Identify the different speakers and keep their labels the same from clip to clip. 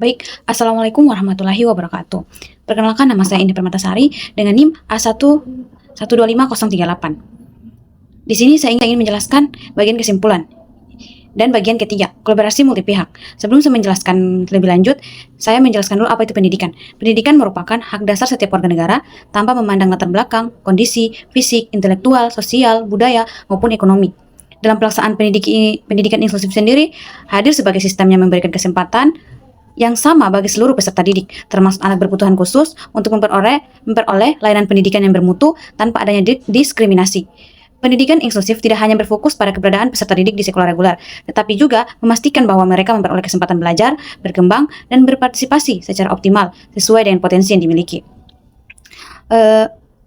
Speaker 1: Baik, Assalamualaikum warahmatullahi wabarakatuh. Perkenalkan, nama saya Indi Permatasari dengan NIM A1125038. Di sini saya ingin menjelaskan bagian kesimpulan dan bagian ketiga, kolaborasi multipihak. Sebelum saya menjelaskan lebih lanjut, saya menjelaskan dulu apa itu pendidikan. Pendidikan merupakan hak dasar setiap warga negara tanpa memandang latar belakang, kondisi, fisik, intelektual, sosial, budaya, maupun ekonomi. Dalam pelaksanaan pendidikan inklusif sendiri, hadir sebagai sistem yang memberikan kesempatan yang sama bagi seluruh peserta didik, termasuk anak berkebutuhan khusus, untuk memperoleh layanan pendidikan yang bermutu tanpa adanya diskriminasi. Pendidikan inklusif tidak hanya berfokus pada keberadaan peserta didik di sekolah reguler, tetapi juga memastikan bahwa mereka memperoleh kesempatan belajar, berkembang, dan berpartisipasi secara optimal sesuai dengan potensi yang dimiliki.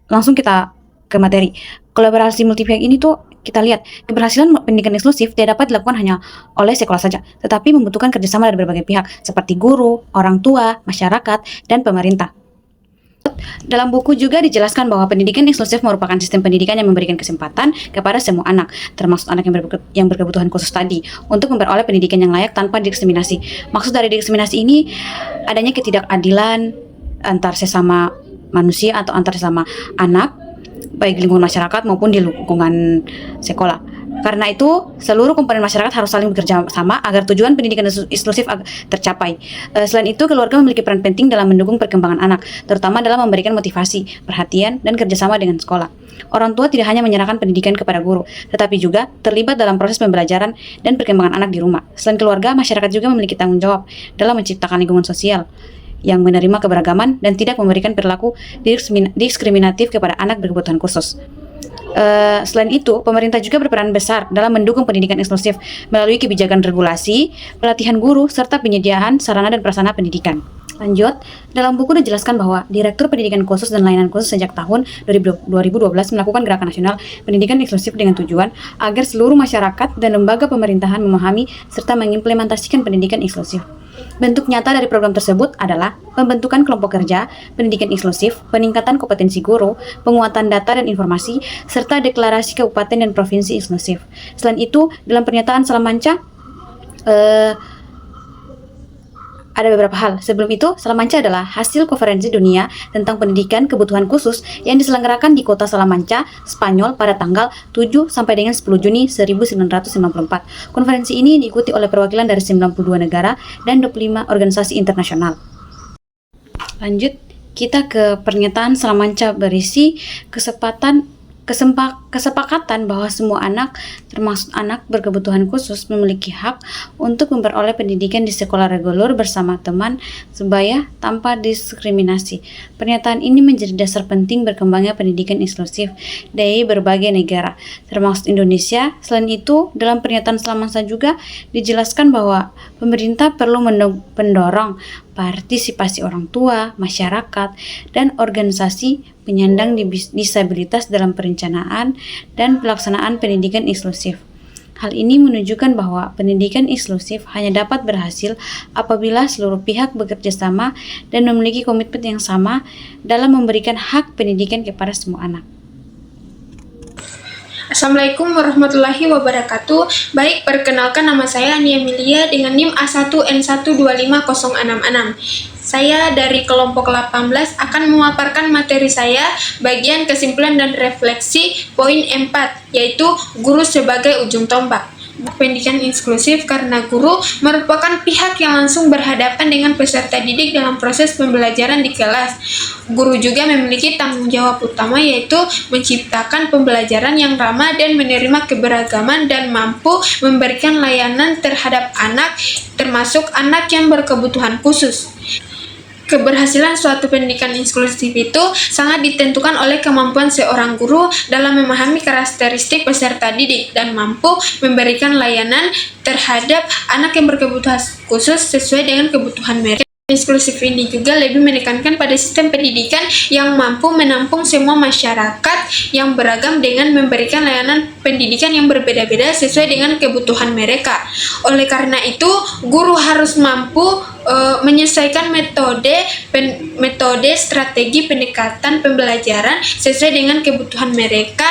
Speaker 1: Langsung kita ke materi. Kolaborasi multipihak ini tuh kita lihat, keberhasilan pendidikan inklusif tidak dapat dilakukan hanya oleh sekolah saja, tetapi membutuhkan kerjasama dari berbagai pihak, seperti guru, orang tua, masyarakat, dan pemerintah. Dalam buku juga dijelaskan bahwa pendidikan inklusif merupakan sistem pendidikan yang memberikan kesempatan kepada semua anak, termasuk anak yang berkebutuhan khusus tadi, untuk memperoleh pendidikan yang layak tanpa diskriminasi. Maksud dari diskriminasi ini, adanya ketidakadilan antar sesama manusia atau antar sesama anak, baik di lingkungan masyarakat maupun di lingkungan sekolah. Karena itu, seluruh komponen masyarakat harus saling bekerja sama agar tujuan pendidikan inklusif tercapai. Selain itu, keluarga memiliki peran penting dalam mendukung perkembangan anak, terutama dalam memberikan motivasi, perhatian, dan kerjasama dengan sekolah. Orang tua tidak hanya menyerahkan pendidikan kepada guru, tetapi juga terlibat dalam proses pembelajaran dan perkembangan anak di rumah. Selain keluarga, masyarakat juga memiliki tanggung jawab dalam menciptakan lingkungan sosial yang menerima keberagaman dan tidak memberikan perilaku diskriminatif kepada anak berkebutuhan khusus. Selain itu, pemerintah juga berperan besar dalam mendukung pendidikan inklusif melalui kebijakan regulasi, pelatihan guru, serta penyediaan sarana dan prasarana pendidikan. Lanjut, dalam buku dijelaskan bahwa Direktur Pendidikan Khusus dan Layanan Khusus sejak tahun 2012 melakukan gerakan nasional pendidikan inklusif dengan tujuan agar seluruh masyarakat dan lembaga pemerintahan memahami serta mengimplementasikan pendidikan inklusif. Bentuk nyata dari program tersebut adalah pembentukan kelompok kerja, pendidikan inklusif, peningkatan kompetensi guru, penguatan data dan informasi, serta deklarasi kabupaten dan provinsi inklusif. Selain itu, dalam pernyataan Salamanca, ada beberapa hal. Sebelum itu, Salamanca adalah hasil konferensi dunia tentang pendidikan kebutuhan khusus yang diselenggarakan di kota Salamanca, Spanyol pada tanggal 7 sampai dengan 10 Juni 1994. Konferensi ini diikuti oleh perwakilan dari 92 negara dan 25 organisasi internasional. Lanjut, kita ke pernyataan Salamanca berisi kesepakatan bahwa semua anak, termasuk anak berkebutuhan khusus, memiliki hak untuk memperoleh pendidikan di sekolah reguler bersama teman sebaya tanpa diskriminasi. Pernyataan ini menjadi dasar penting berkembangnya pendidikan inklusif dari berbagai negara, termasuk Indonesia. Selain itu, dalam pernyataan Salamanca juga dijelaskan bahwa pemerintah perlu mendorong partisipasi orang tua, masyarakat, dan organisasi penyandang disabilitas dalam perencanaan dan pelaksanaan pendidikan inklusif. Hal ini menunjukkan bahwa pendidikan inklusif hanya dapat berhasil apabila seluruh pihak bekerja sama dan memiliki komitmen yang sama dalam memberikan hak pendidikan kepada semua anak.
Speaker 2: Assalamualaikum warahmatullahi wabarakatuh. Baik, perkenalkan nama saya Ania Emilia dengan NIM A1N125066. Saya dari kelompok 18 akan memaparkan materi saya bagian kesimpulan dan refleksi poin 4, yaitu guru sebagai ujung tombak. Pendidikan inklusif karena guru merupakan pihak yang langsung berhadapan dengan peserta didik dalam proses pembelajaran di kelas. Guru juga memiliki tanggung jawab utama, yaitu menciptakan pembelajaran yang ramah dan menerima keberagaman dan mampu memberikan layanan terhadap anak, termasuk anak yang berkebutuhan khusus. Keberhasilan suatu pendidikan inklusif itu sangat ditentukan oleh kemampuan seorang guru dalam memahami karakteristik peserta didik dan mampu memberikan layanan terhadap anak yang berkebutuhan khusus sesuai dengan kebutuhan mereka. Inklusif ini juga lebih menekankan pada sistem pendidikan yang mampu menampung semua masyarakat yang beragam dengan memberikan layanan pendidikan yang berbeda-beda sesuai dengan kebutuhan mereka. Oleh karena itu, guru harus mampu menyesuaikan metode strategi pendekatan pembelajaran sesuai dengan kebutuhan mereka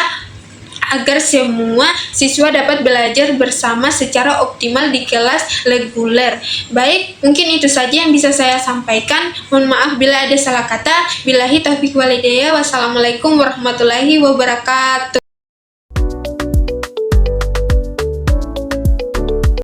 Speaker 2: agar semua siswa dapat belajar bersama secara optimal di kelas reguler. Baik, mungkin itu saja yang bisa saya sampaikan. Mohon maaf bila ada salah kata. Billahi taufiq walhidayah. Wassalamualaikum warahmatullahi wabarakatuh.